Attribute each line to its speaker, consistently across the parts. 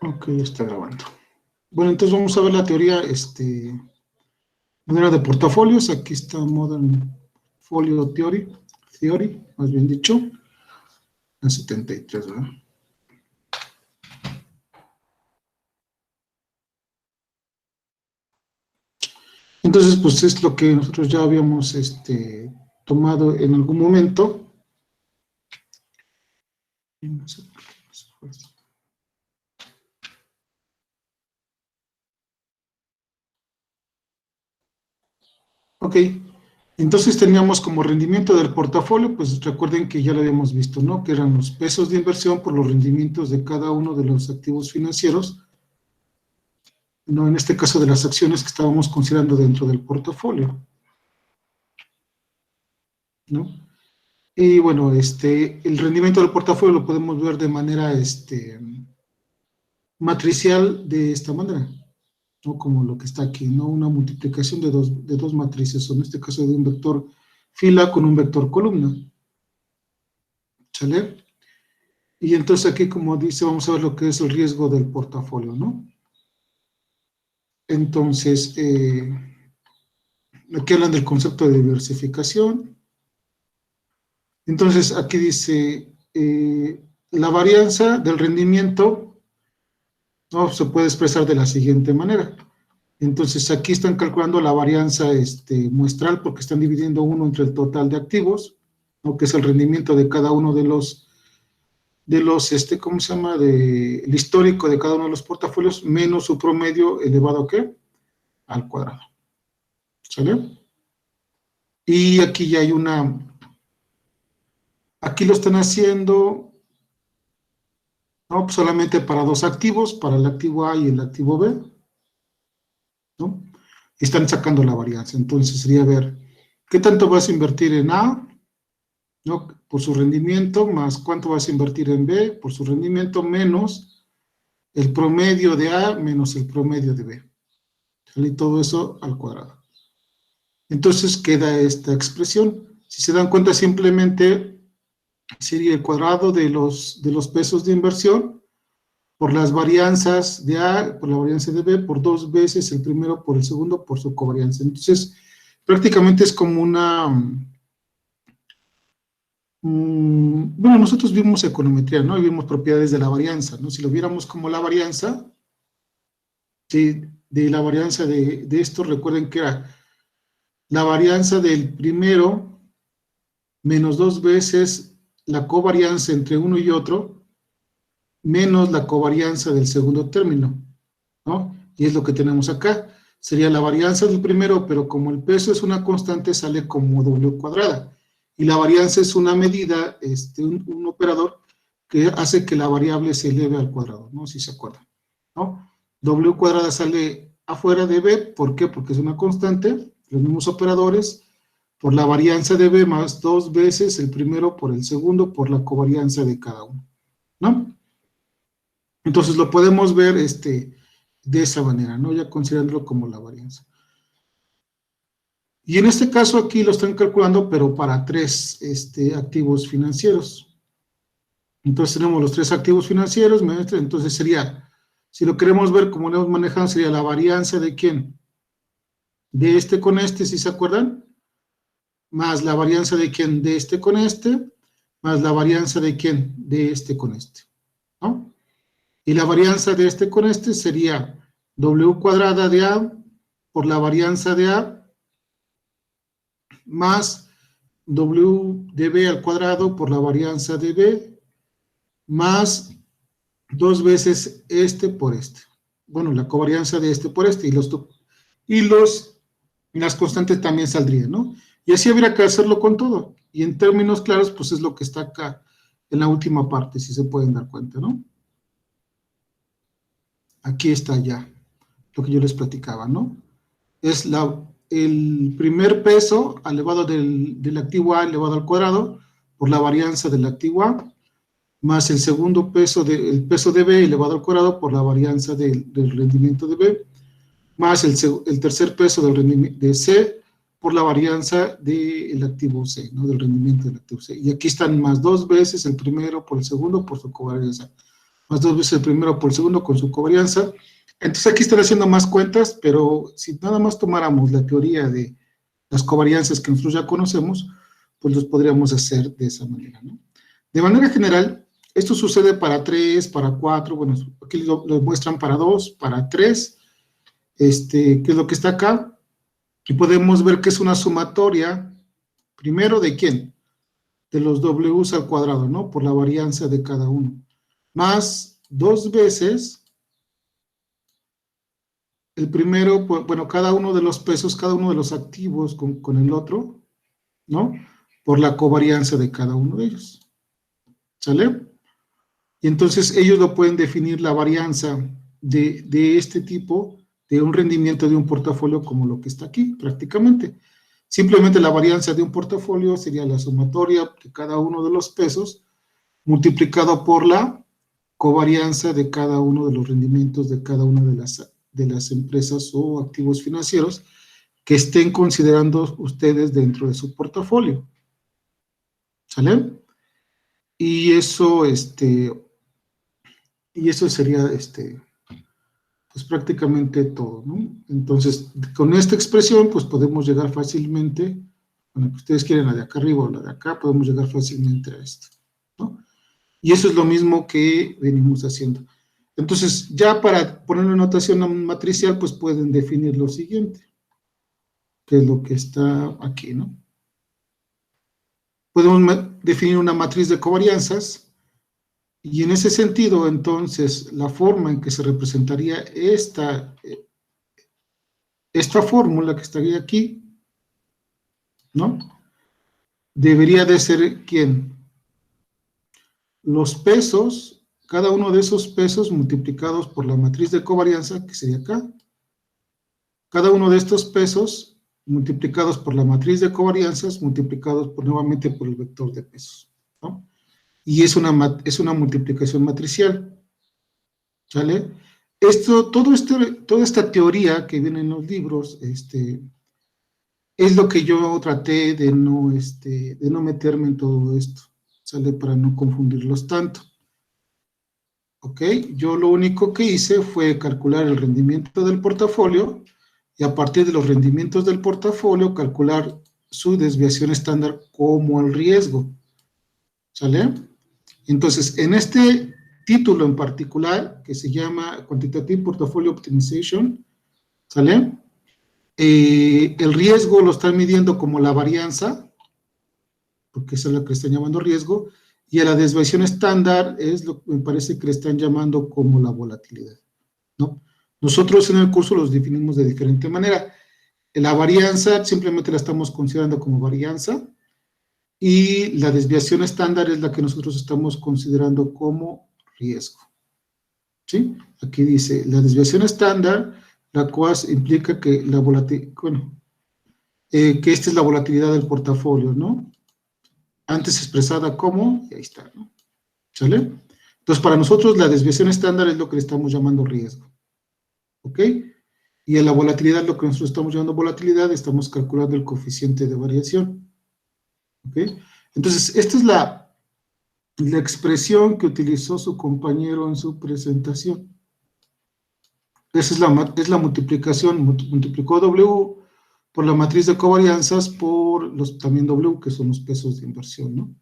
Speaker 1: Ok, ya está grabando. Bueno, entonces vamos a ver la teoría, manera de portafolios. Aquí está Modern Folio Theory, más bien dicho, la 73, ¿verdad? Entonces, pues es lo que nosotros ya habíamos tomado en algún momento. Ok, entonces teníamos como rendimiento del portafolio, pues recuerden que ya lo habíamos visto, ¿no? Que eran los pesos de inversión por los rendimientos de cada uno de los activos financieros, no en este caso de las acciones que estábamos considerando dentro del portafolio, ¿no? Y bueno, el rendimiento del portafolio lo podemos ver de manera matricial de esta manera, ¿no? Como lo que está aquí, ¿no? Una multiplicación de dos matrices, o en este caso de un vector fila con un vector columna, ¿sale? Y entonces aquí, como dice, vamos a ver lo que es el riesgo del portafolio, ¿no? Entonces, aquí hablan del concepto de diversificación. Entonces, aquí dice, la varianza del rendimiento, ¿no? Se puede expresar de la siguiente manera. Entonces, aquí están calculando la varianza muestral porque están dividiendo uno entre el total de activos, ¿no? Que es el rendimiento de cada uno de los, ¿cómo se llama? El histórico de cada uno de los portafolios, menos su promedio elevado, ¿qué? Al cuadrado. ¿Sale? Y aquí ya hay aquí lo están haciendo, ¿no? Solamente para dos activos, para el activo A y el activo B, ¿no? Y están sacando la varianza. Entonces sería ver, ¿qué tanto vas a invertir en A, ¿no? Por su rendimiento, más cuánto vas a invertir en B por su rendimiento, menos el promedio de A menos el promedio de B. ¿Sale? Y todo eso al cuadrado. Entonces queda esta expresión. Si se dan cuenta, simplemente sería el cuadrado de los pesos de inversión por las varianzas de A, por la varianza de B, por dos veces el primero por el segundo, por su covarianza. Entonces, prácticamente es como bueno, nosotros vimos econometría, ¿no? Y vimos propiedades de la varianza, ¿no? Si lo viéramos como la varianza, ¿sí? De la varianza de esto, recuerden que era la varianza del primero menos dos veces la covarianza entre uno y otro, menos la covarianza del segundo término, ¿no? Y es lo que tenemos acá. Sería la varianza del primero, pero como el peso es una constante, sale como W cuadrada. Y la varianza es una medida, un operador que hace que la variable se eleve al cuadrado, ¿no? Si se acuerdan, ¿no? W cuadrada sale afuera de B, ¿por qué? Porque es una constante, los mismos operadores, por la varianza de B más dos veces el primero por el segundo por la covarianza de cada uno, ¿no? Entonces lo podemos ver de esa manera, ¿no? Ya considerándolo como la varianza. Y en este caso aquí lo están calculando, pero para tres activos financieros. Entonces tenemos los tres activos financieros, entonces sería, si lo queremos ver como lo hemos manejado, sería la varianza de ¿quién? De este con este, ¿sí se acuerdan? Más la varianza de ¿quién? De este con este, más la varianza de ¿quién? De este con este, ¿no? Y la varianza de este con este sería W cuadrada de A por la varianza de A más W de B al cuadrado por la varianza de B más dos veces este por este. Bueno, la covarianza de este por este y las constantes también saldrían, ¿no? Y así habría que hacerlo con todo. Y en términos claros, pues es lo que está acá en la última parte, si se pueden dar cuenta, ¿no? Aquí está ya lo que yo les platicaba, ¿no? Es el primer peso elevado del activo A elevado al cuadrado por la varianza del activo A, más el segundo peso, el peso de B elevado al cuadrado por la varianza del rendimiento de B, más el tercer peso de C por la varianza del activo C, ¿no? Del rendimiento del activo C. Y aquí están más dos veces el primero por el segundo por su covarianza. más 2 veces el primero por el segundo con su covarianza. Entonces aquí están haciendo más cuentas, pero si nada más tomáramos la teoría de las covarianzas que nosotros ya conocemos, pues los podríamos hacer de esa manera, ¿no? De manera general, esto sucede para 3, para 4, bueno, aquí lo muestran para 2, para 3, que es lo que está acá, y podemos ver que es una sumatoria, primero, ¿de quién? De los Ws al cuadrado, ¿no? Por la varianza de cada uno, más 2 veces el primero, bueno, cada uno de los pesos, cada uno de los activos con el otro, ¿no? Por la covarianza de cada uno de ellos. ¿Sale? Y entonces ellos lo pueden definir la varianza de este tipo, de un rendimiento de un portafolio como lo que está aquí, prácticamente. Simplemente la varianza de un portafolio sería la sumatoria de cada uno de los pesos multiplicado por la covarianza de cada uno de los rendimientos de cada una de las empresas o activos financieros que estén considerando ustedes dentro de su portafolio. ¿Sale? Y eso, sería, pues prácticamente todo, ¿no? Entonces, con esta expresión, pues podemos llegar fácilmente, bueno, que ustedes quieren la de acá arriba o la de acá, podemos llegar fácilmente a esto, ¿no? Y eso es lo mismo que venimos haciendo. Entonces, ya para poner una notación matricial, pues pueden definir lo siguiente, que es lo que está aquí, ¿no? Podemos definir una matriz de covarianzas, y en ese sentido, entonces, la forma en que se representaría esta fórmula que estaría aquí, ¿no? Debería de ser, ¿quién? Los pesos, cada uno de esos pesos multiplicados por la matriz de covarianza, que sería acá. Cada uno de estos pesos multiplicados por la matriz de covarianzas, multiplicados nuevamente por el vector de pesos, ¿no? Y es una multiplicación matricial, ¿sale? Toda esta teoría que viene en los libros, es lo que yo traté de no meterme en todo esto, ¿sale? Para no confundirlos tanto. ¿Ok? Yo lo único que hice fue calcular el rendimiento del portafolio y a partir de los rendimientos del portafolio calcular su desviación estándar como el riesgo, ¿sale? Entonces, en este título en particular, que se llama Quantitative Portfolio Optimization, ¿sale? El riesgo lo están midiendo como la varianza, porque eso es lo que están llamando riesgo, y a la desviación estándar es lo que me parece que le están llamando como la volatilidad, ¿no? Nosotros en el curso los definimos de diferente manera. La varianza simplemente la estamos considerando como varianza, y la desviación estándar es la que nosotros estamos considerando como riesgo, ¿sí? Aquí dice, la desviación estándar, la cual implica que la volatilidad, bueno, que esta es la volatilidad del portafolio, ¿no? Antes expresada como, y ahí está, ¿no? ¿Sale? Entonces, para nosotros la desviación estándar es lo que le estamos llamando riesgo, ¿ok? Y en la volatilidad, lo que nosotros estamos llamando volatilidad, estamos calculando el coeficiente de variación, ¿ok? Entonces, esta es la expresión que utilizó su compañero en su presentación. Esa es la multiplicación, multiplicó W por la matriz de covarianzas por también W, que son los pesos de inversión, ¿no?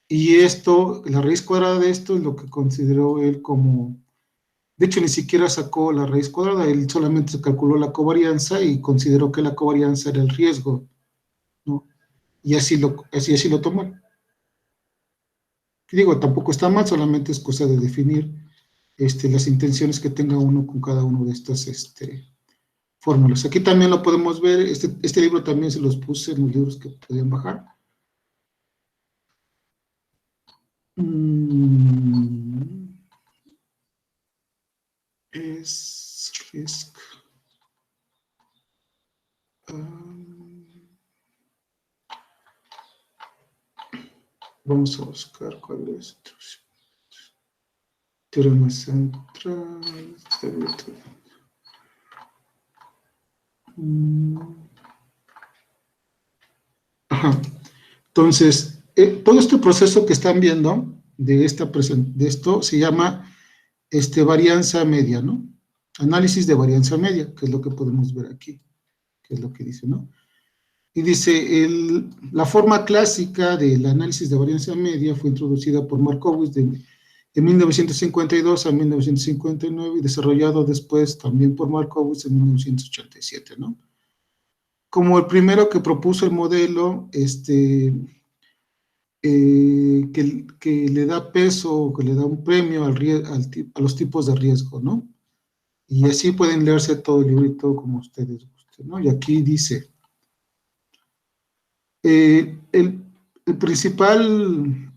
Speaker 1: Y esto, la raíz cuadrada de esto es lo que consideró él como, de hecho ni siquiera sacó la raíz cuadrada, él solamente se calculó la covarianza y consideró que la covarianza era el riesgo, ¿no? Y así lo tomó. Y digo, tampoco está mal, solamente es cosa de definir las intenciones que tenga uno con cada uno de estas fórmulas. Aquí también lo podemos ver, este libro también se los puse en los libros que podían bajar. Es risk. Vamos a buscar cuál es. Teorema central. Ajá. Entonces, todo este proceso que están viendo de esto se llama varianza media, ¿no? Análisis de varianza media, que es lo que podemos ver aquí, que es lo que dice, ¿no? Y dice, la forma clásica del análisis de varianza media fue introducida por Markowitz de 1952 a 1959 y desarrollado después también por Markowitz en 1987, ¿no? Como el primero que propuso el modelo, que le da peso, que le da un premio a los tipos de riesgo, ¿no? Y así pueden leerse todo el librito como ustedes gusten, ¿no? Y aquí dice, el principal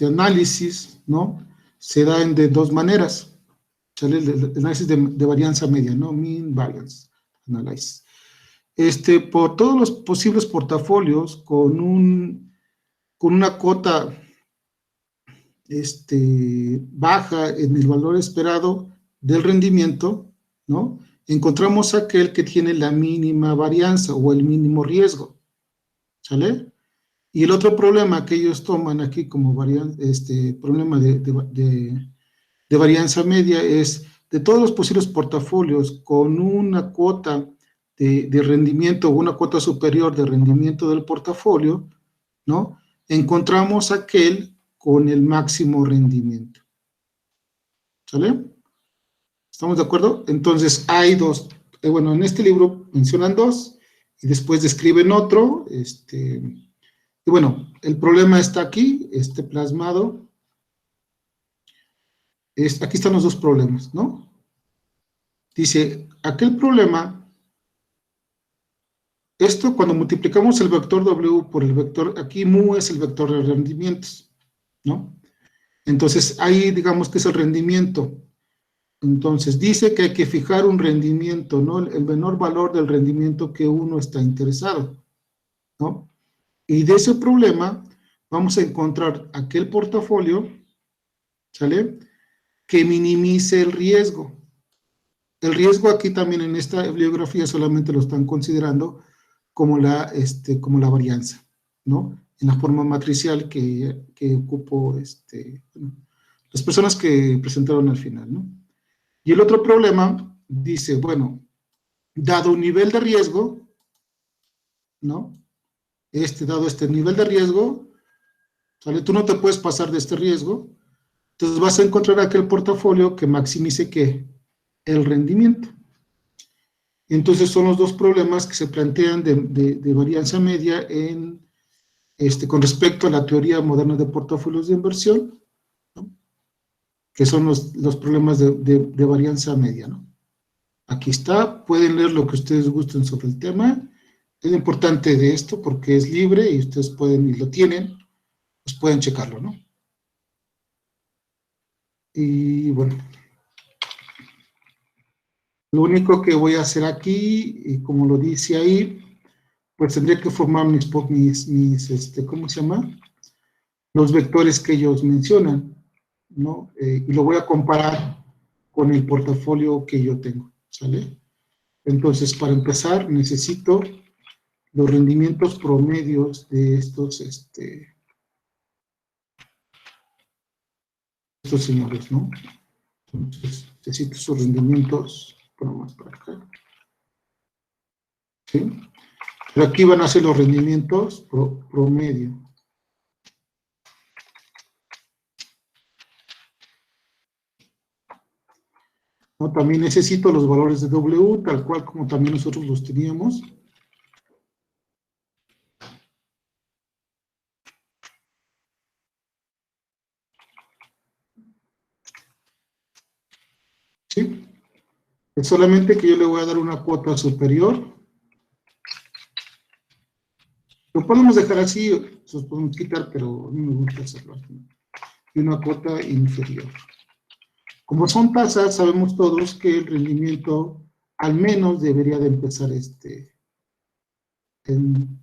Speaker 1: análisis, ¿no? Se da de dos maneras. ¿Sale? El análisis de varianza media, ¿no? Mean Variance Analysis. Por todos los posibles portafolios con una cota baja en el valor esperado del rendimiento, ¿no? Encontramos aquel que tiene la mínima varianza o el mínimo riesgo, ¿sale? Y el otro problema que ellos toman aquí como problema de varianza media es de todos los posibles portafolios con una cuota de rendimiento o una cuota superior de rendimiento del portafolio, ¿no? Encontramos aquel con el máximo rendimiento. ¿Sale? ¿Estamos de acuerdo? Entonces hay dos, bueno, en este libro mencionan dos y después describen otro, y bueno, el problema está aquí, plasmado. Aquí están los dos problemas, ¿no? Dice, aquel problema, esto cuando multiplicamos el vector W por el vector, aquí mu es el vector de rendimientos, ¿no? Entonces, ahí digamos que es el rendimiento. Entonces, dice que hay que fijar un rendimiento, ¿no? El menor valor del rendimiento que uno está interesado, ¿no? Y de ese problema vamos a encontrar aquel portafolio, ¿sale? Que minimice el riesgo. El riesgo aquí también en esta bibliografía solamente lo están considerando como la varianza, ¿no? En la forma matricial que ocupó bueno, las personas que presentaron al final, ¿no? Y el otro problema dice, bueno, dado un nivel de riesgo, ¿no? Dado este nivel de riesgo, ¿sale? Tú no te puedes pasar de este riesgo, entonces vas a encontrar aquel portafolio que maximice, ¿qué? El rendimiento. Entonces son los dos problemas que se plantean de varianza media con respecto a la teoría moderna de portafolios de inversión, ¿no? Que son los problemas de varianza media, ¿no? Aquí está, pueden leer lo que ustedes gusten sobre el tema. Es importante de esto porque es libre y ustedes pueden, y lo tienen, pues pueden checarlo, ¿no? Y bueno, lo único que voy a hacer aquí, y como lo dice ahí, pues tendría que formar mis ¿cómo se llama? Los vectores que ellos mencionan, ¿no? Y lo voy a comparar con el portafolio que yo tengo, ¿sale? Entonces, para empezar, necesito los rendimientos promedios de estos señores, ¿no? Entonces, necesito sus rendimientos, bueno, más para acá, ¿sí? Pero aquí van a ser los rendimientos promedio. ¿No? También necesito los valores de W, tal cual como también nosotros los teníamos. ¿Sí? Es solamente que yo le voy a dar una cuota superior. Lo podemos dejar así, los podemos quitar, pero a mí me gusta hacerlo así. Y una cuota inferior. Como son tasas, sabemos todos que el rendimiento al menos debería de empezar en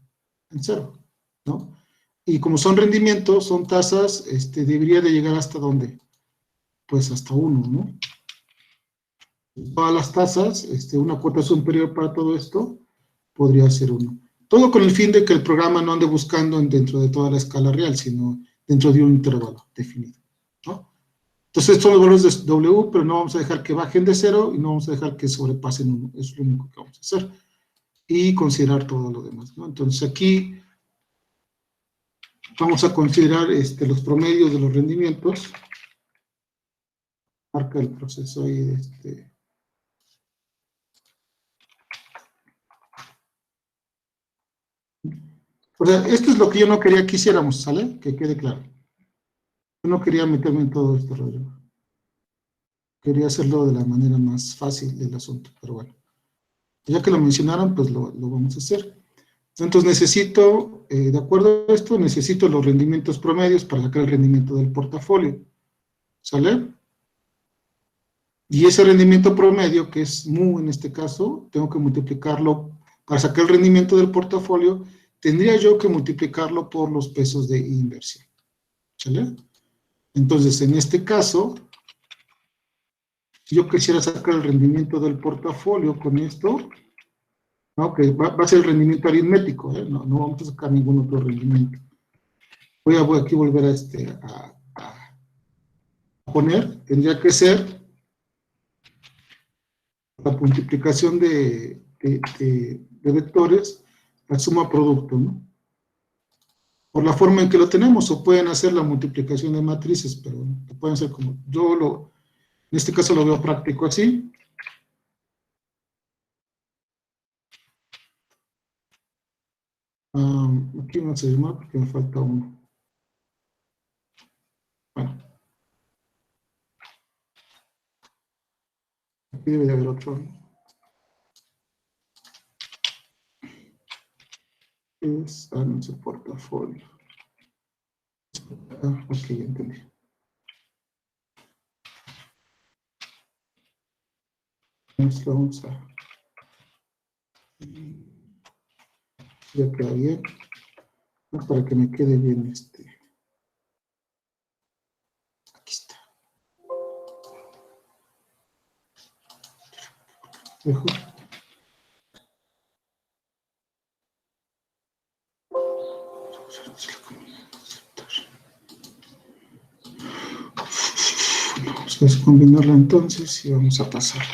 Speaker 1: cero, ¿no? Y como son rendimientos, son tasas, debería de llegar hasta ¿dónde? Pues hasta 1, ¿no? Todas las tasas, una cuota superior para todo esto, podría ser 1. Todo con el fin de que el programa no ande buscando dentro de toda la escala real, sino dentro de un intervalo definido, ¿no? Entonces, estos son los valores de W, pero no vamos a dejar que bajen de 0 y no vamos a dejar que sobrepasen 1. Eso es lo único que vamos a hacer. Y considerar todo lo demás, ¿no? Entonces, aquí vamos a considerar los promedios de los rendimientos. Marca el proceso ahí. O sea, esto es lo que yo no quería que hiciéramos, ¿sale? Que quede claro. Yo no quería meterme en todo este rollo. Quería hacerlo de la manera más fácil del asunto, pero bueno. Ya que lo mencionaron, pues lo vamos a hacer. Entonces necesito, de acuerdo a esto, necesito los rendimientos promedios para sacar el rendimiento del portafolio. ¿Sale? Y ese rendimiento promedio, que es mu en este caso, tengo que multiplicarlo, para sacar el rendimiento del portafolio, tendría yo que multiplicarlo por los pesos de inversión. ¿Sale? Entonces, en este caso, si yo quisiera sacar el rendimiento del portafolio con esto, ¿no? Que va a ser el rendimiento aritmético, ¿eh? No vamos a sacar ningún otro rendimiento. Voy aquí a volver a poner, tendría que ser la multiplicación de vectores, la suma producto, ¿no? Por la forma en que lo tenemos, o pueden hacer la multiplicación de matrices, pero lo pueden hacer como en este caso lo veo práctico así. Aquí vamos a llamar porque me falta uno. Bueno. Aquí debe de haber otro, ¿no? Nuestro portafolio. Ok, ya entendí. Vamos a... Ya queda bien. Para que me quede bien Aquí está. Dejo. Vamos a combinarla entonces y vamos a pasar.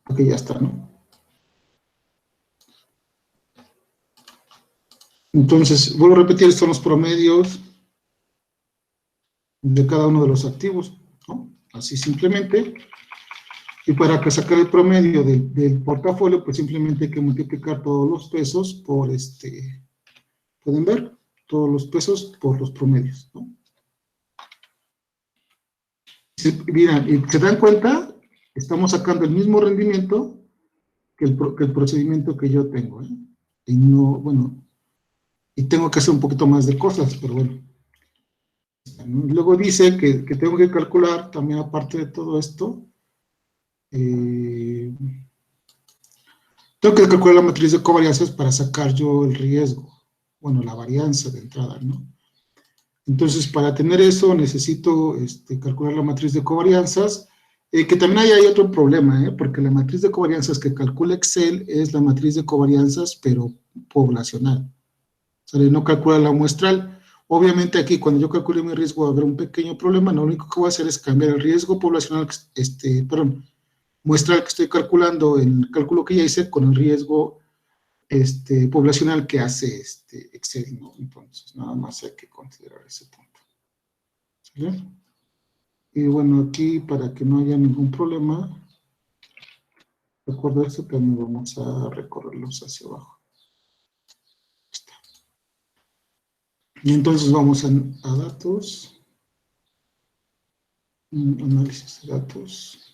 Speaker 1: Ok, ya está, ¿no? Entonces, vuelvo a repetir, estos son los promedios de cada uno de los activos, ¿no? Así simplemente. Y para sacar el promedio del portafolio, pues simplemente hay que multiplicar todos los pesos por ¿pueden ver? Todos los pesos por los promedios, ¿no? Miren, y se dan cuenta, estamos sacando el mismo rendimiento que el procedimiento que yo tengo, ¿eh? Y no, bueno, y tengo que hacer un poquito más de cosas, pero bueno. Luego dice que tengo que calcular también, aparte de todo esto, tengo que calcular la matriz de covarianzas para sacar yo el riesgo, bueno, la varianza de entrada, ¿no? Entonces, para tener eso, necesito calcular la matriz de covarianzas, que también hay otro problema, porque la matriz de covarianzas que calcula Excel es la matriz de covarianzas, pero poblacional. O sea, no calcula la muestral. Obviamente aquí, cuando yo calcule mi riesgo, va a haber un pequeño problema. Lo único que voy a hacer es cambiar el riesgo poblacional, muestral que estoy calculando en el cálculo que ya hice con el riesgo poblacional que hace Excel, ¿no? Entonces, nada más hay que considerar ese punto. ¿Sí? Y bueno, aquí, para que no haya ningún problema, de acuerdo a esto, también vamos a recorrerlos hacia abajo. Está. Y entonces vamos a datos, análisis de datos.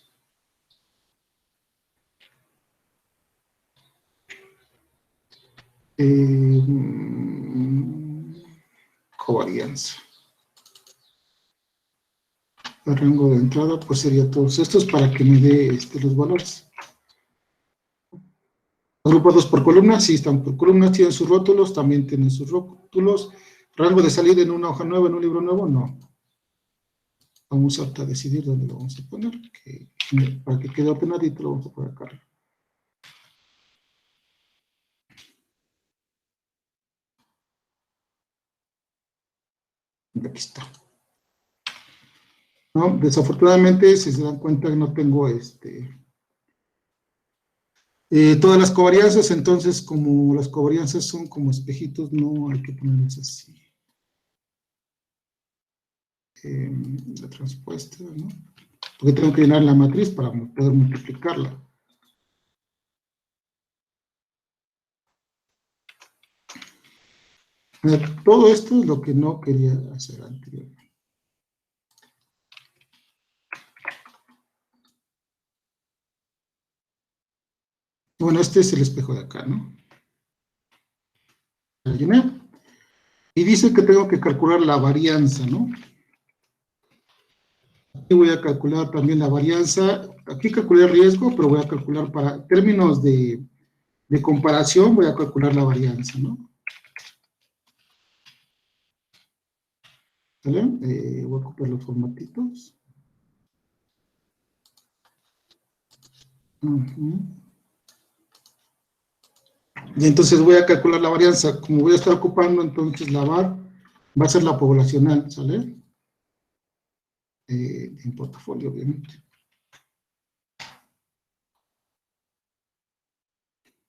Speaker 1: Covarianza. El rango de entrada, pues sería todos estos para que me dé los valores. Agrupados por columnas, sí están por columnas, tienen sus rótulos, también tienen sus rótulos. Rango de salida en una hoja nueva, en un libro nuevo, no. Vamos a decidir dónde lo vamos a poner, para que quede ordenadito lo vamos a poner acá. Aquí está. ¿No? Desafortunadamente, si se dan cuenta, no tengo todas las covarianzas, entonces como las covarianzas son como espejitos, no hay que ponerlas así. La transpuesta, ¿no? Porque tengo que llenar la matriz para poder multiplicarla. Todo esto es lo que no quería hacer anteriormente. Bueno, este es el espejo de acá, ¿no? La llené. Y dice que tengo que calcular la varianza, ¿no? Aquí voy a calcular también la varianza. Aquí calculé el riesgo, pero voy a calcular para términos de comparación, voy a calcular la varianza, ¿no? ¿Vale? Voy a copiar los formatitos. Y entonces voy a calcular la varianza. Como voy a estar ocupando, entonces la var va a ser la poblacional, ¿sale? En portafolio, obviamente.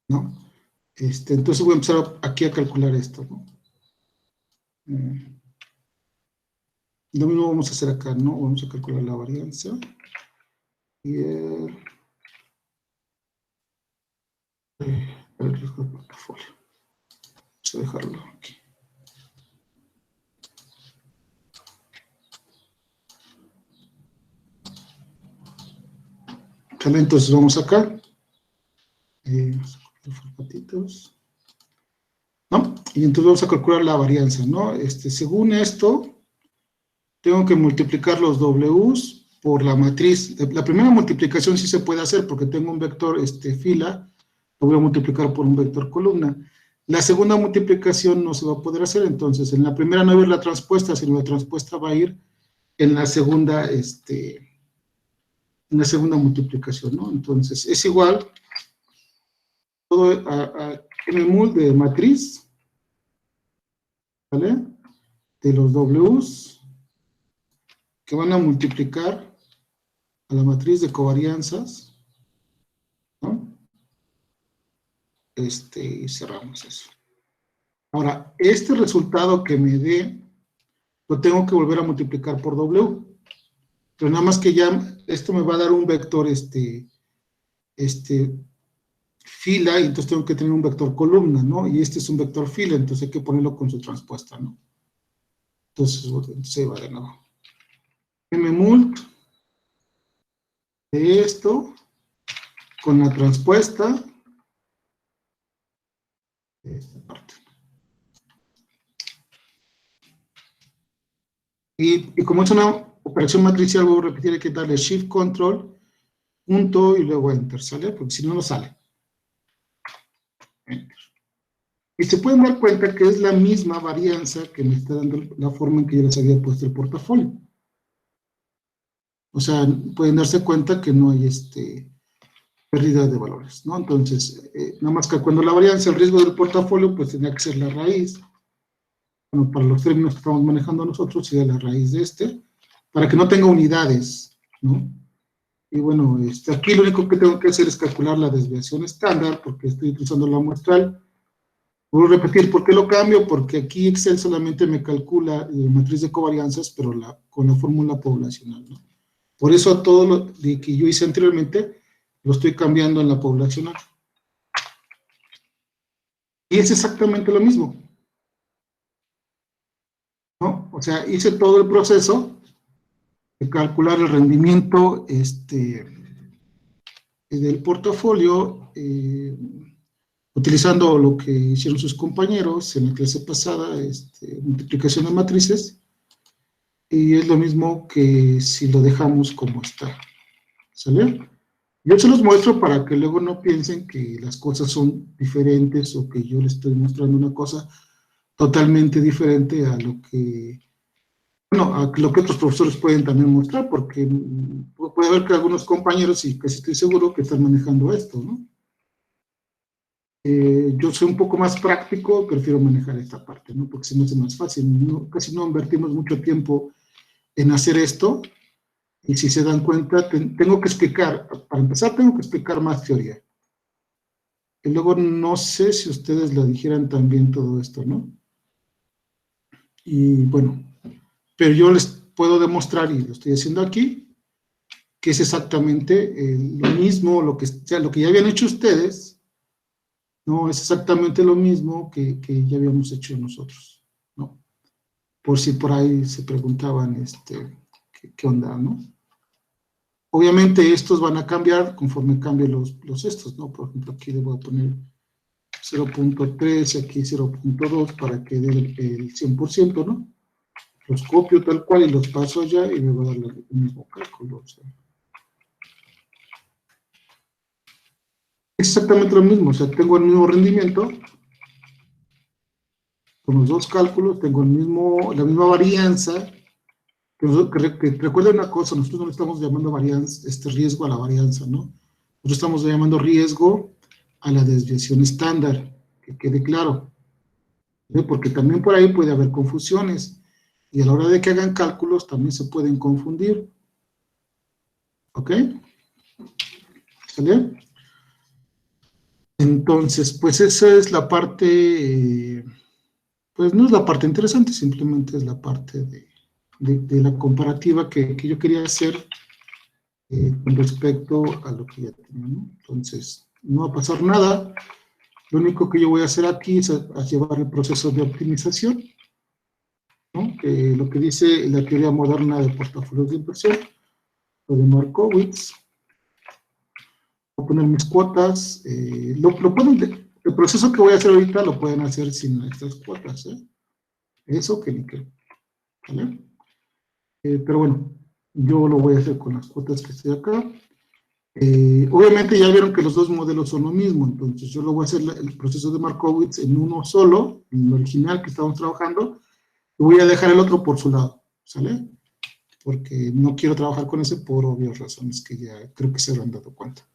Speaker 1: ¿No? Entonces voy a empezar aquí a calcular esto, ¿no? Lo mismo vamos a hacer acá, ¿no? Vamos a calcular la varianza. Y el riesgo de portafolio. Vamos a dejarlo aquí. ¿Vale? Entonces vamos acá. Vamos a copiar los formatitos. ¿No? Y entonces vamos a calcular la varianza, ¿no? Según esto, tengo que multiplicar los Ws por la matriz. La primera multiplicación sí se puede hacer porque tengo un vector fila, lo voy a multiplicar por un vector columna. La segunda multiplicación no se va a poder hacer, entonces en la primera no va a ir la transpuesta, sino la transpuesta va a ir en la segunda, multiplicación, ¿no? Entonces es igual todo a mmul de matriz, ¿vale? De los Ws que van a multiplicar a la matriz de covarianzas, ¿no? Y cerramos eso. Ahora, este resultado que me dé, lo tengo que volver a multiplicar por W. Pero nada más que ya, esto me va a dar un vector, fila, y entonces tengo que tener un vector columna, ¿no? Y este es un vector fila, entonces hay que ponerlo con su transpuesta, ¿no? Entonces, se va de nuevo. mmult de esto, con la transpuesta, de esta parte. Y como es una operación matricial, voy a repetir, hay que darle Shift Control, punto y luego Enter, ¿sale? Porque si no, no sale. Enter. Y se pueden dar cuenta que es la misma varianza que me está dando la forma en que yo les había puesto el portafolio. O sea, pueden darse cuenta que no hay pérdida de valores, ¿no? Entonces, nada más que cuando la varianza, el riesgo del portafolio, pues tenía que ser la raíz. Bueno, para los términos que estamos manejando nosotros, sería la raíz de para que no tenga unidades, ¿no? Y bueno, aquí lo único que tengo que hacer es calcular la desviación estándar, porque estoy utilizando la muestral. Voy a repetir, ¿por qué lo cambio? Porque aquí Excel solamente me calcula la matriz de covarianzas, pero con la fórmula poblacional, ¿no? Por eso todo lo que yo hice anteriormente, lo estoy cambiando en la poblacional. Y es exactamente lo mismo, ¿no? O sea, hice todo el proceso de calcular el rendimiento del portafolio, utilizando lo que hicieron sus compañeros en la clase pasada, multiplicación de matrices, y es lo mismo que si lo dejamos como está, ¿sale? Yo se los muestro para que luego no piensen que las cosas son diferentes o que yo les estoy mostrando una cosa totalmente diferente a lo que, bueno, a lo que otros profesores pueden también mostrar, porque puede haber que algunos compañeros, y casi estoy seguro, que están manejando esto, ¿no? Yo soy un poco más práctico, prefiero manejar esta parte, ¿no? Porque si no es más fácil, no, casi no invertimos mucho tiempo en hacer esto, y si se dan cuenta, tengo que explicar, para empezar tengo que explicar más teoría. Y luego no sé si ustedes lo dijeran también todo esto, ¿no? Y bueno, pero yo les puedo demostrar, y lo estoy haciendo aquí, que es exactamente lo mismo, lo que ya habían hecho ustedes, no, es exactamente lo mismo que ya habíamos hecho nosotros, ¿no? Por si por ahí se preguntaban, ¿qué onda, no? Obviamente estos van a cambiar conforme cambien los estos, ¿no? Por ejemplo, aquí le voy a poner 0.3 y aquí 0.2 para que dé el 100%, ¿no? Los copio tal cual y los paso allá y me va a dar el mismo cálculo. O sea, es exactamente lo mismo, o sea, tengo el mismo rendimiento, con los dos cálculos, tengo la misma varianza, que recuerden una cosa, nosotros no le estamos llamando varianza, riesgo a la varianza, ¿no? Nosotros estamos llamando riesgo a la desviación estándar, que quede claro, ¿sí? Porque también por ahí puede haber confusiones, y a la hora de que hagan cálculos también se pueden confundir, ¿ok? ¿Sale? Entonces, pues esa es la parte, pues no es la parte interesante, simplemente es la parte de la comparativa que yo quería hacer con respecto a lo que ya tenía, ¿no? Entonces, no va a pasar nada, lo único que yo voy a hacer aquí es a llevar el proceso de optimización, ¿no? Lo que dice la teoría moderna de portafolios de inversión, lo de Markowitz. Voy a poner mis cuotas, el proceso que voy a hacer ahorita lo pueden hacer sin estas cuotas, ¿eh? Eso que ni qué, ¿vale? Pero bueno, yo lo voy a hacer con las cuotas que estoy acá. Obviamente ya vieron que los dos modelos son lo mismo, entonces yo lo voy a hacer el proceso de Markowitz en uno solo, en el original que estamos trabajando, y voy a dejar el otro por su lado, ¿sale? Porque no quiero trabajar con ese por obvias razones que ya creo que se habrán dado cuenta.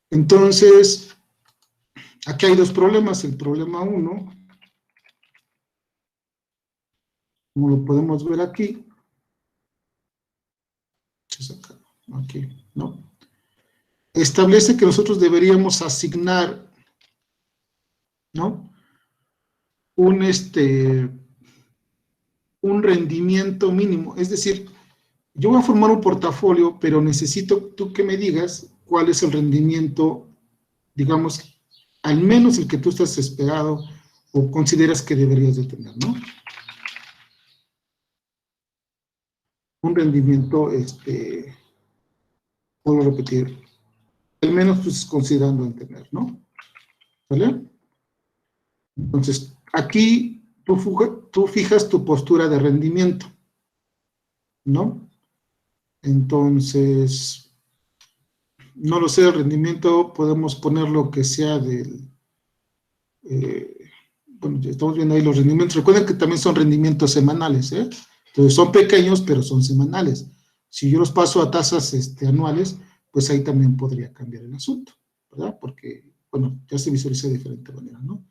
Speaker 1: Entonces, aquí hay dos problemas. El problema uno, como lo podemos ver aquí, aquí, ¿no? Establece que nosotros deberíamos asignar, ¿no? Un rendimiento mínimo. Es decir, yo voy a formar un portafolio, pero necesito tú que me digas cuál es el rendimiento, digamos, al menos el que tú estás esperado o consideras que deberías de tener, ¿no? Un rendimiento, puedo repetir, al menos tú estás considerando en tener, ¿no? ¿Vale? Entonces, aquí tú fijas tu postura de rendimiento, ¿no? Entonces, no lo sé, el rendimiento podemos poner lo que sea del... bueno, ya estamos viendo ahí los rendimientos. Recuerden que también son rendimientos semanales, ¿eh? Entonces, son pequeños, pero son semanales. Si yo los paso a tasas anuales, pues ahí también podría cambiar el asunto, ¿verdad? Porque, bueno, ya se visualiza de diferente manera, ¿no?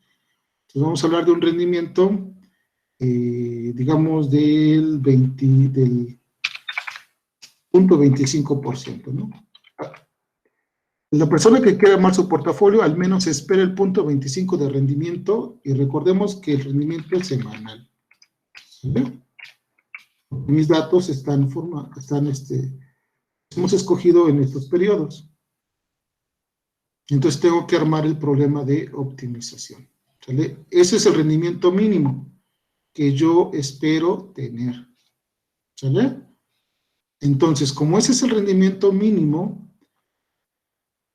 Speaker 1: Entonces, vamos a hablar de un rendimiento, digamos, del 0.25%, ¿no? La persona que quiera armar su portafolio al menos espera el 0.25 de rendimiento y recordemos que el rendimiento es semanal. ¿Vale? Mis datos hemos escogido en estos periodos. Entonces tengo que armar el problema de optimización. ¿Sale? Ese es el rendimiento mínimo que yo espero tener. ¿Sale? Entonces, como ese es el rendimiento mínimo,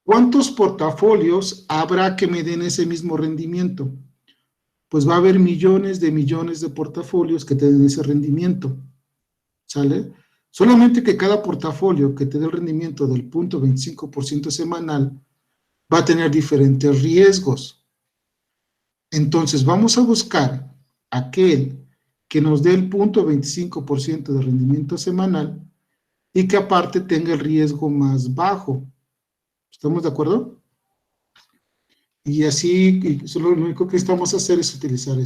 Speaker 1: ¿cuántos portafolios habrá que me den ese mismo rendimiento? Pues va a haber millones de portafolios que te den ese rendimiento. ¿Sale? Solamente que cada portafolio que te dé el rendimiento del 0.25% semanal va a tener diferentes riesgos. Entonces, vamos a buscar aquel que nos dé el 0.25% de rendimiento semanal y que aparte tenga el riesgo más bajo. ¿Estamos de acuerdo? Y así, y solo lo único que necesitamos hacer es utilizar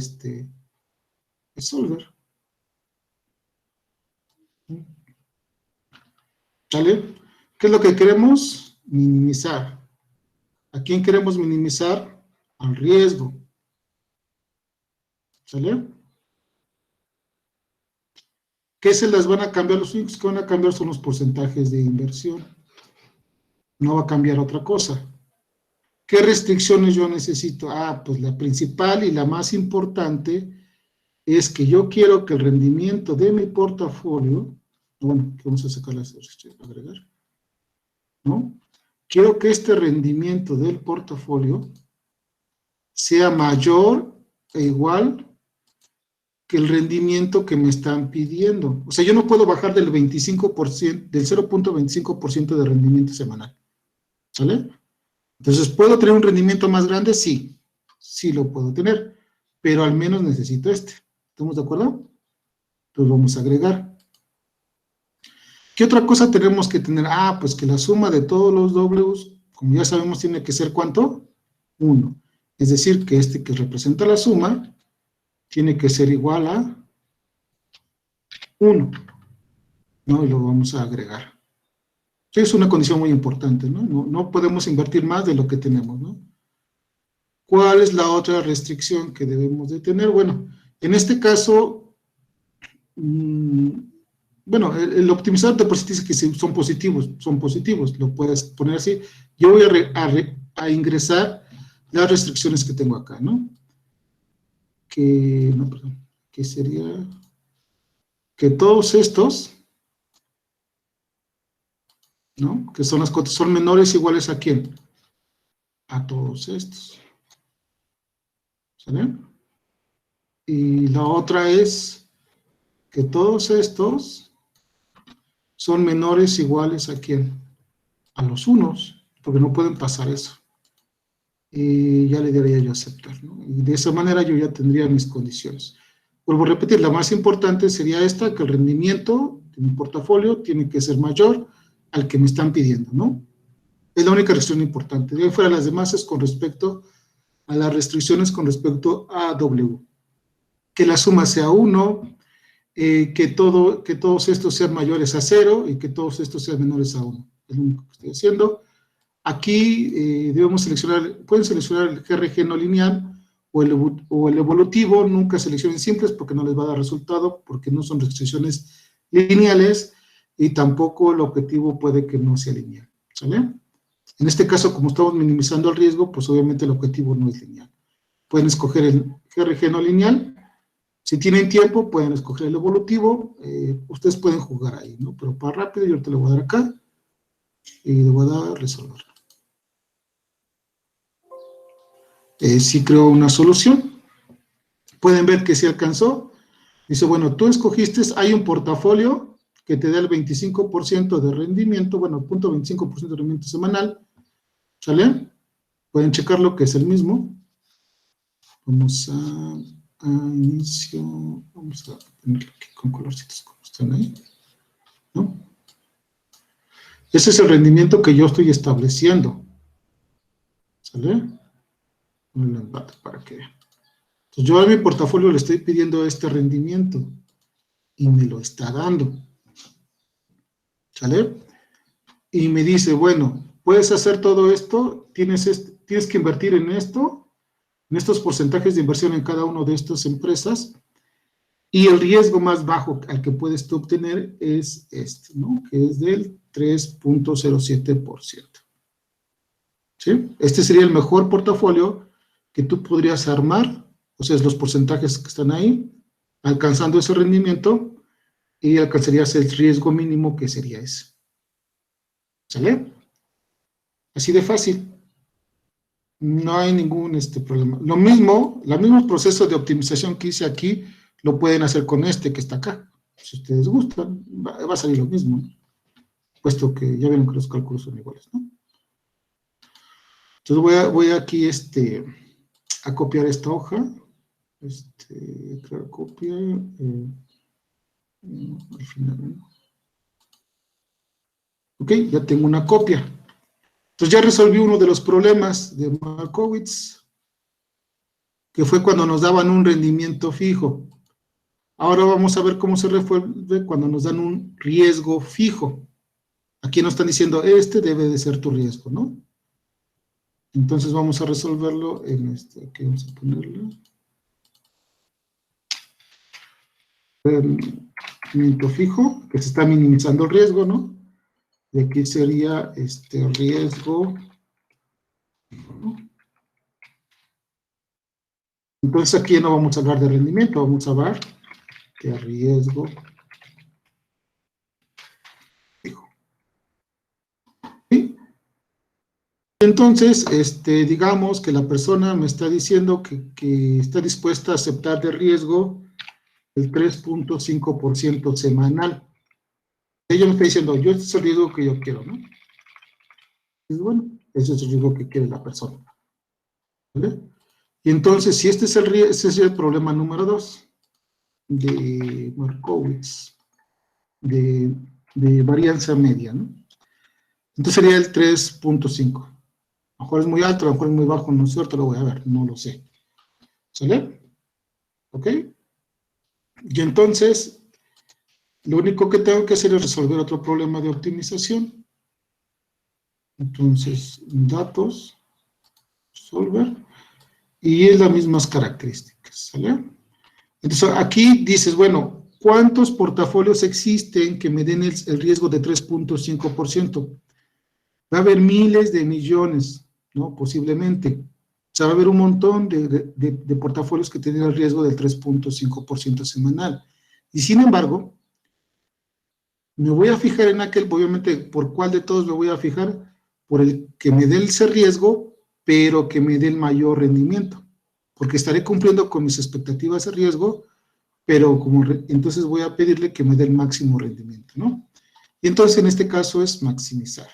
Speaker 1: solver. ¿Sale? ¿Qué es lo que queremos? Minimizar. ¿A quién queremos minimizar? Al riesgo. ¿Sale? ¿Qué se les van a cambiar? Los únicos que van a cambiar son los porcentajes de inversión. No va a cambiar otra cosa. ¿Qué restricciones yo necesito? Ah, pues la principal y la más importante es que yo quiero que el rendimiento de mi portafolio, bueno, vamos a sacar las agregar, ¿no? Quiero que este rendimiento del portafolio sea mayor e igual que el rendimiento que me están pidiendo. O sea, yo no puedo bajar del 25%, del 0.25% de rendimiento semanal. ¿Sale? Entonces, ¿puedo tener un rendimiento más grande? Sí, sí lo puedo tener, pero al menos necesito este. ¿Estamos de acuerdo? Entonces vamos a agregar. ¿Qué otra cosa tenemos que tener? Ah, pues que la suma de todos los Ws, como ya sabemos, tiene que ser ¿cuánto? 1. Es decir, que este que representa la suma tiene que ser igual a 1, ¿no? Y lo vamos a agregar. Sí, es una condición muy importante, ¿no? No podemos invertir más de lo que tenemos, ¿no? ¿Cuál es la otra restricción que debemos de tener? Bueno, en este caso, bueno, el optimizador de por dice que son positivos, lo puedes poner así. Yo voy a ingresar las restricciones que tengo acá, ¿no? No, perdón, que sería que todos estos, ¿no? Que son las cotas, son menores o iguales ¿a quién? A todos estos. ¿Sale? Y la otra es que todos estos son menores o iguales ¿a quién? A los unos, porque no pueden pasar eso. Y ya le daría yo a aceptar, ¿no? Y de esa manera yo ya tendría mis condiciones. Vuelvo a repetir, la más importante sería esta, que el rendimiento de mi portafolio tiene que ser mayor al que me están pidiendo, ¿no? Es la única restricción importante. De ahí fuera las demás es con respecto a las restricciones con respecto a W. Que la suma sea 1, que todos estos sean mayores a 0 y que todos estos sean menores a 1. Es lo único que estoy haciendo. Aquí debemos seleccionar, pueden seleccionar el GRG no lineal o el evolutivo, nunca seleccionen simples porque no les va a dar resultado, porque no son restricciones lineales y tampoco el objetivo puede que no sea lineal, ¿sale? En este caso, como estamos minimizando el riesgo, pues obviamente el objetivo no es lineal. Pueden escoger el GRG no lineal, si tienen tiempo pueden escoger el evolutivo, ustedes pueden jugar ahí, ¿no? Pero para rápido yo te lo voy a dar acá y le voy a dar resolver. Sí creo una solución. Pueden ver que sí alcanzó. Dice, bueno, tú escogiste, hay un portafolio que te da el 25% de rendimiento, bueno, 0.25% de rendimiento semanal, ¿sale? Pueden checarlo que es el mismo. Vamos a inicio, vamos a ponerlo aquí con colorcitos como están ahí, ¿no? Ese es el rendimiento que yo estoy estableciendo, ¿sale? Un empate para que vean. Entonces yo a mi portafolio le estoy pidiendo este rendimiento y me lo está dando, ¿sale? Y me dice, bueno, puedes hacer todo esto, tienes que invertir en esto, en estos porcentajes de inversión en cada una de estas empresas, y el riesgo más bajo al que puedes tú obtener es este, ¿no? Que es del 3.07%. ¿Sí? Este sería el mejor portafolio que tú podrías armar, o sea, los porcentajes que están ahí, alcanzando ese rendimiento, y alcanzarías el riesgo mínimo que sería ese. ¿Sale? Así de fácil. No hay ningún problema. Lo mismo, el mismo proceso de optimización que hice aquí, lo pueden hacer con este que está acá. Si ustedes gustan, va a salir lo mismo, ¿no? Puesto que ya vieron que los cálculos son iguales, ¿no? Entonces voy aquí a copiar esta hoja. Crear copia. Al final, ¿no? Ok, ya tengo una copia. Entonces ya resolví uno de los problemas de Markowitz, que fue cuando nos daban un rendimiento fijo. Ahora vamos a ver cómo se resuelve cuando nos dan un riesgo fijo. Aquí nos están diciendo, este debe de ser tu riesgo, ¿no? Entonces vamos a resolverlo en este, aquí vamos a ponerlo. Rendimiento fijo, que se está minimizando el riesgo, ¿no? Y aquí sería riesgo. Entonces aquí no vamos a hablar de rendimiento, vamos a hablar de riesgo fijo. ¿Sí? Entonces, digamos que la persona me está diciendo que está dispuesta a aceptar de riesgo el 3.5% semanal. Ella me está diciendo, este es el riesgo que yo quiero, ¿no? Y bueno, ese es el riesgo que quiere la persona. ¿Vale? Y entonces, si este es el problema número 2 de Markowitz, de varianza media, ¿no? Entonces sería el 3.5. A lo mejor es muy alto, a lo mejor es muy bajo, no es cierto, lo voy a ver, no lo sé. ¿Sale? ¿Ok? Y entonces, lo único que tengo que hacer es resolver otro problema de optimización. Entonces, datos, resolver, y es las mismas características, ¿sale? Entonces, aquí dices, bueno, ¿cuántos portafolios existen que me den el riesgo de 3.5%? Va a haber miles de millones, ¿no? Posiblemente. O sea, va a haber un montón de portafolios que tienen el riesgo del 3.5% semanal. Y sin embargo, me voy a fijar en aquel, obviamente, ¿por cuál de todos me voy a fijar? Por el que me dé ese riesgo, pero que me dé el mayor rendimiento. Porque estaré cumpliendo con mis expectativas de riesgo, pero entonces voy a pedirle que me dé el máximo rendimiento, ¿no? Y entonces en este caso es maximizar.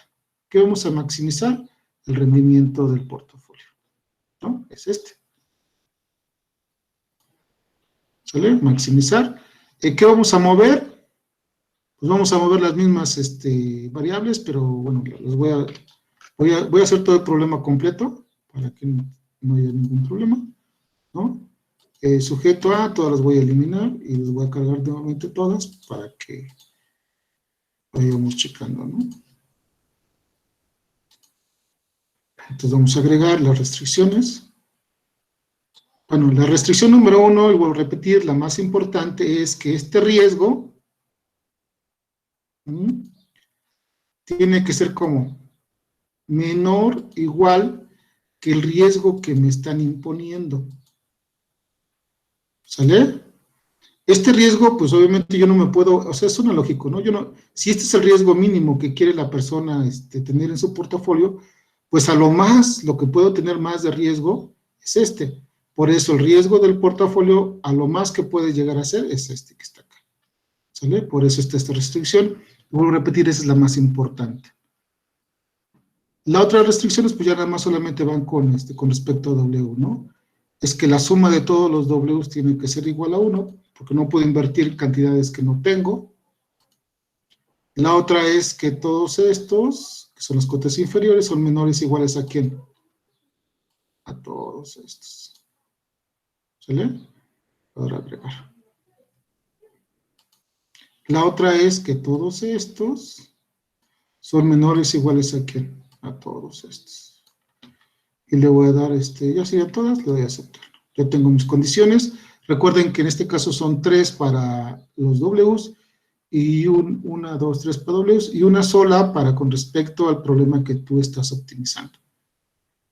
Speaker 1: ¿Qué vamos a maximizar? El rendimiento del portafolio, ¿no? Es este. ¿Sale? Maximizar. ¿Qué vamos a mover? Pues vamos a mover las mismas variables, pero bueno, les voy a hacer todo el problema completo para que no haya ningún problema, ¿no? Sujeto a, todas las voy a eliminar y les voy a cargar nuevamente todas para que vayamos checando, ¿no? Entonces vamos a agregar las restricciones. Bueno, la restricción número 1, y vuelvo a repetir, la más importante es que este riesgo tiene que ser como menor, igual que el riesgo que me están imponiendo. ¿Sale? Este riesgo, pues obviamente yo no me puedo, o sea, suena lógico, ¿no? Si este es el riesgo mínimo que quiere la persona tener en su portafolio, pues a lo más, lo que puedo tener más de riesgo es este. Por eso el riesgo del portafolio, a lo más que puede llegar a ser, es este que está acá. ¿Sale? Por eso está esta restricción. Vuelvo a repetir, esa es la más importante. Las otras restricciones, pues ya nada más solamente van con respecto a W, ¿no? Es que la suma de todos los Ws tiene que ser igual a 1, porque no puedo invertir cantidades que no tengo. La otra es que todos estos, que son los cotes inferiores, son menores o iguales a ¿quién? A todos estos. ¿Sale? Ahora agregar. La otra es que todos estos son menores o iguales a ¿quién? A todos estos. Y le voy a dar, ya serían todas, le doy a aceptar. Ya tengo mis condiciones. Recuerden que en este caso son 3 para los Ws y 1, 2, 3 para Ws y una sola para con respecto al problema que tú estás optimizando.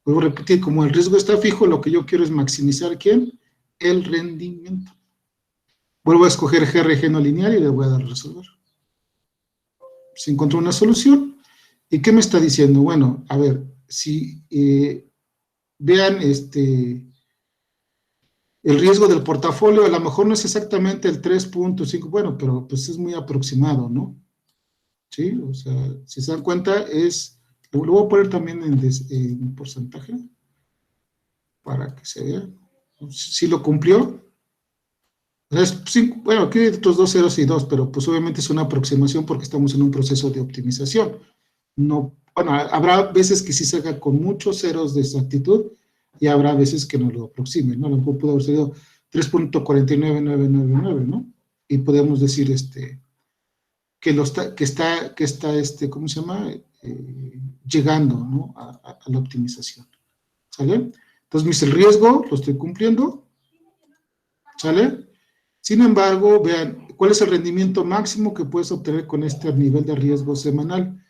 Speaker 1: Vuelvo a repetir, como el riesgo está fijo, lo que yo quiero es maximizar ¿quién? El rendimiento. Vuelvo a escoger GRG no lineal y le voy a dar a resolver. Se encontró una solución. ¿Y qué me está diciendo? Bueno, a ver, si vean el riesgo del portafolio, a lo mejor no es exactamente el 3.5, bueno, pero pues es muy aproximado, ¿no? Sí, o sea, si se dan cuenta lo voy a poner también en porcentaje, para que se vea. Si lo cumplió. Bueno, aquí hay otros 2 ceros y 2, pero pues obviamente es una aproximación porque estamos en un proceso de optimización. No bueno, habrá veces que sí se haga con muchos ceros de exactitud y habrá veces que no lo aproxime, ¿no? A lo mejor pudo haber sido 3.49999, ¿no? Y podemos decir que está, ¿cómo se llama? Llegando, ¿no? A la optimización, ¿sale? Entonces, el riesgo lo estoy cumpliendo, ¿sale? Sin embargo, vean, ¿cuál es el rendimiento máximo que puedes obtener con este nivel de riesgo semanal?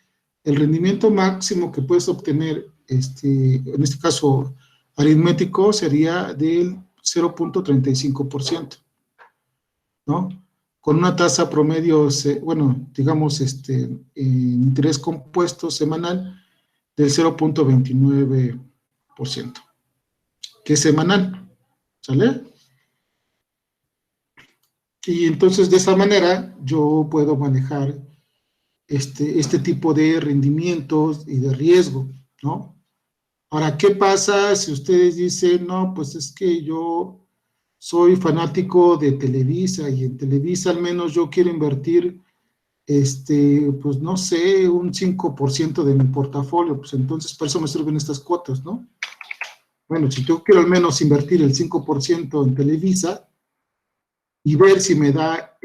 Speaker 1: El rendimiento máximo que puedes obtener, en este caso aritmético, sería del 0.35%, ¿no? Con una tasa promedio, bueno, digamos, interés compuesto semanal del 0.29%, que es semanal, ¿sale? Y entonces, de esa manera, yo puedo manejar este tipo de rendimientos y de riesgo, ¿no? Ahora, ¿qué pasa si ustedes dicen, no, pues es que yo soy fanático de Televisa y en Televisa al menos yo quiero invertir, pues no sé, un 5% de mi portafolio, pues entonces para eso me sirven estas cuotas, ¿no? Bueno, si yo quiero al menos invertir el 5% en Televisa y ver si me da,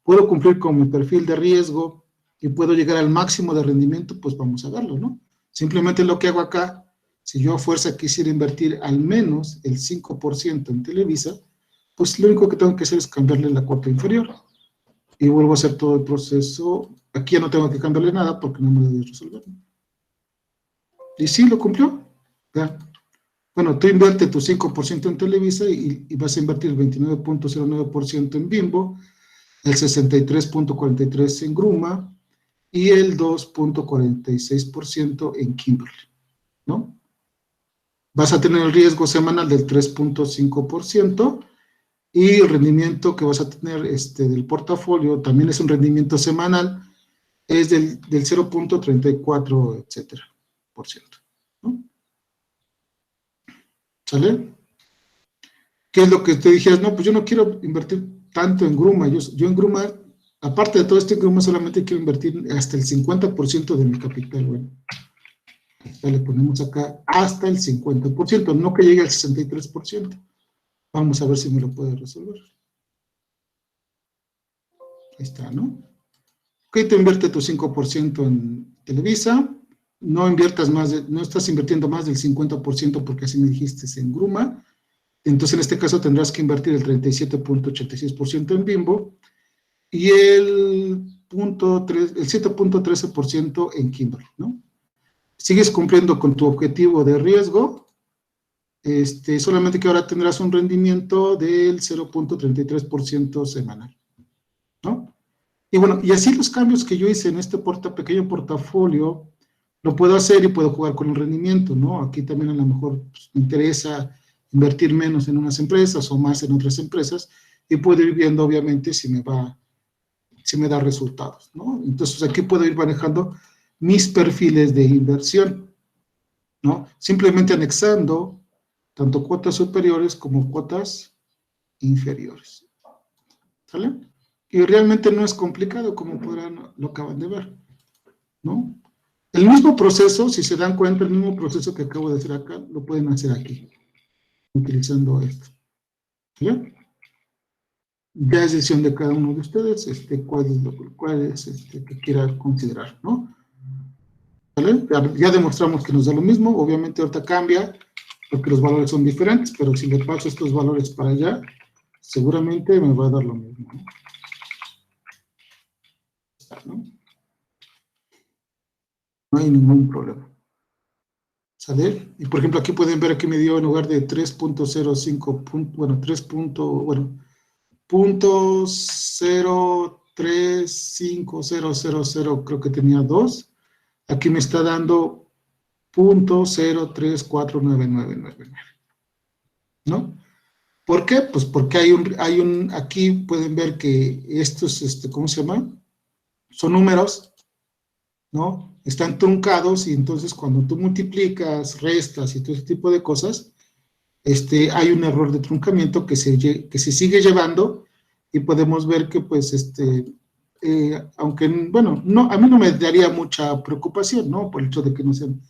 Speaker 1: puedo cumplir con mi perfil de riesgo y puedo llegar al máximo de rendimiento, pues vamos a verlo, ¿no? Simplemente lo que hago acá, si yo a fuerza quisiera invertir al menos el 5% en Televisa, pues lo único que tengo que hacer es cambiarle la cuota inferior. Y vuelvo a hacer todo el proceso. Aquí ya no tengo que cambiarle nada porque no me lo debe resolver. Y sí, lo cumplió. ¿Ya? Bueno, tú invierte tu 5% en Televisa y vas a invertir el 29.09% en Bimbo, el 63.43% en Gruma y el 2.46% en Kimberly, ¿no? Vas a tener el riesgo semanal del 3.5% y el rendimiento que vas a tener del portafolio también es un rendimiento semanal, es del 0.34, etcétera, por ciento, ¿no? ¿Sale? ¿Qué es lo que te dijeras? No, pues yo no quiero invertir tanto en Gruma, yo en Gruma, aparte de todo esto en Gruma solamente quiero invertir hasta el 50% de mi capital, bueno. Ya le ponemos acá hasta el 50%, no que llegue al 63%. Vamos a ver si me lo puede resolver. Ahí está, ¿no? Ok, te invierte tu 5% en Televisa, no inviertas no estás invirtiendo más del 50% porque así me dijiste en Gruma, entonces en este caso tendrás que invertir el 37.86% en Bimbo y el 7.13% en Kimberly, ¿no? Sigues cumpliendo con tu objetivo de riesgo, solamente que ahora tendrás un rendimiento del 0.33% semanal, ¿no? Y bueno, y así los cambios que yo hice en este pequeño portafolio, lo puedo hacer y puedo jugar con el rendimiento, ¿no? Aquí también a lo mejor pues, me interesa invertir menos en unas empresas o más en otras empresas y puedo ir viendo obviamente si me da resultados, ¿no? Entonces aquí puedo ir manejando mis perfiles de inversión, ¿no? Simplemente anexando tanto cuotas superiores como cuotas inferiores, ¿sale? Y realmente no es complicado, como lo acaban de ver, ¿no? El mismo proceso, si se dan cuenta, el mismo proceso que acabo de hacer acá, lo pueden hacer aquí, utilizando esto, ¿sí? Ya es decisión de cada uno de ustedes, cuál es que quiera considerar, ¿no? ¿Vale? Ya demostramos que nos da lo mismo, obviamente ahorita cambia, porque los valores son diferentes, pero si le paso estos valores para allá, seguramente me va a dar lo mismo, ¿no? No hay ningún problema. ¿Sale? Y por ejemplo, aquí pueden ver que me dio en lugar de 3.05, bueno, 0.03500, creo que tenía 2. Aquí me está dando 0.0349999, ¿no? ¿Por qué? Pues porque aquí pueden ver que estos, ¿cómo se llama? Son números, ¿no? Están truncados y entonces cuando tú multiplicas, restas y todo ese tipo de cosas, hay un error de truncamiento que se sigue llevando y podemos ver que pues aunque, bueno, no, a mí no me daría mucha preocupación, ¿no? Por el hecho de que no sean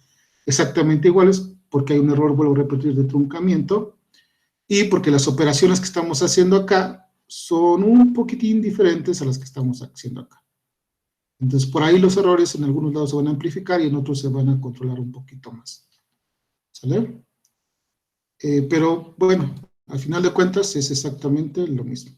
Speaker 1: exactamente iguales, porque hay un error, vuelvo a repetir, de truncamiento, y porque las operaciones que estamos haciendo acá son un poquitín diferentes a las que estamos haciendo acá. Entonces, por ahí los errores en algunos lados se van a amplificar y en otros se van a controlar un poquito más. ¿Sale? Pero, bueno, al final de cuentas es exactamente lo mismo.